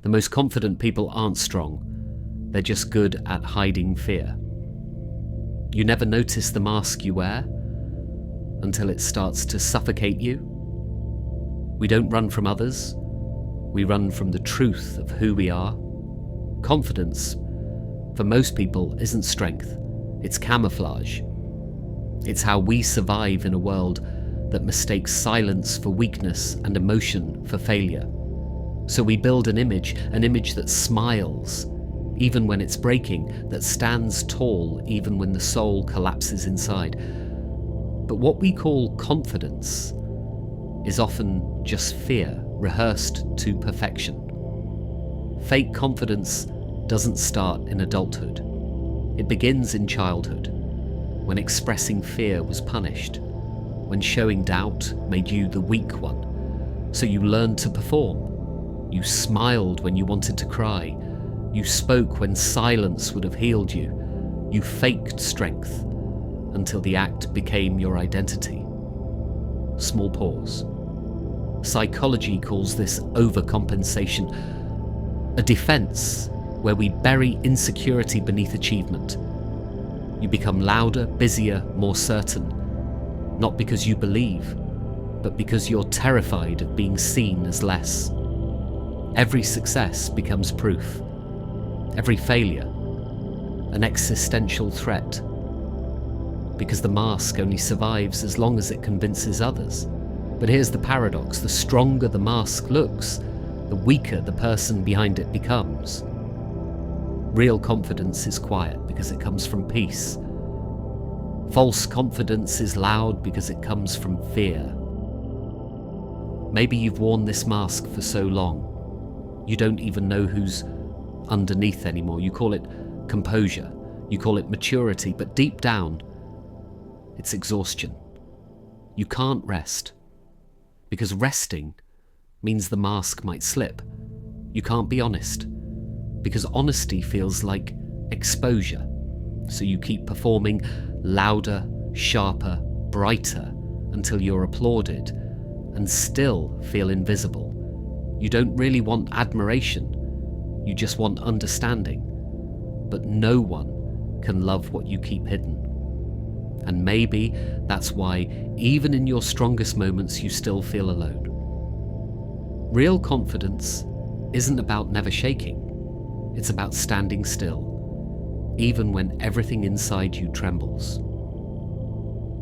The most confident people aren't strong. They're just good at hiding fear. You never notice the mask you wear until it starts to suffocate you. We don't run from others. We run from the truth of who we are. Confidence, for most people, isn't strength. It's camouflage. It's how we survive in a world that mistakes silence for weakness and emotion for failure. So we build an image that smiles even when it's breaking, that stands tall even when the soul collapses inside. But what we call confidence is often just fear rehearsed to perfection. Fake confidence doesn't start in adulthood. It begins in childhood, when expressing fear was punished, when showing doubt made you the weak one. So you learned to perform. You smiled when you wanted to cry. You spoke when silence would have healed you. You faked strength until the act became your identity. Small pause. Psychology calls this overcompensation, a defense where we bury insecurity beneath achievement. You become louder, busier, more certain, not because you believe, but because you're terrified of being seen as less. Every success becomes proof. Every failure, an existential threat. Because the mask only survives as long as it convinces others. But here's the paradox: the stronger the mask looks, the weaker the person behind it becomes. Real confidence is quiet because it comes from peace. False confidence is loud because it comes from fear. Maybe you've worn this mask for so long, you don't even know who's underneath anymore. You call it composure, you call it maturity, but deep down, it's exhaustion. You can't rest, because resting means the mask might slip. You can't be honest, because honesty feels like exposure. So you keep performing louder, sharper, brighter, until you're applauded, and still feel invisible. You don't really want admiration, you just want understanding. But no one can love what you keep hidden. And maybe that's why, even in your strongest moments, you still feel alone. Real confidence isn't about never shaking. It's about standing still, even when everything inside you trembles.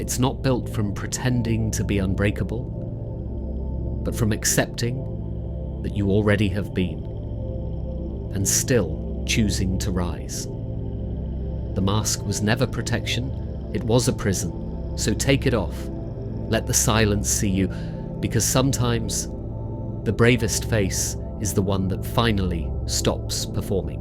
It's not built from pretending to be unbreakable, but from accepting that you already have been, and still choosing to rise. The mask was never protection, it was a prison, so take it off. Let the silence see you, because sometimes the bravest face is the one that finally stops performing.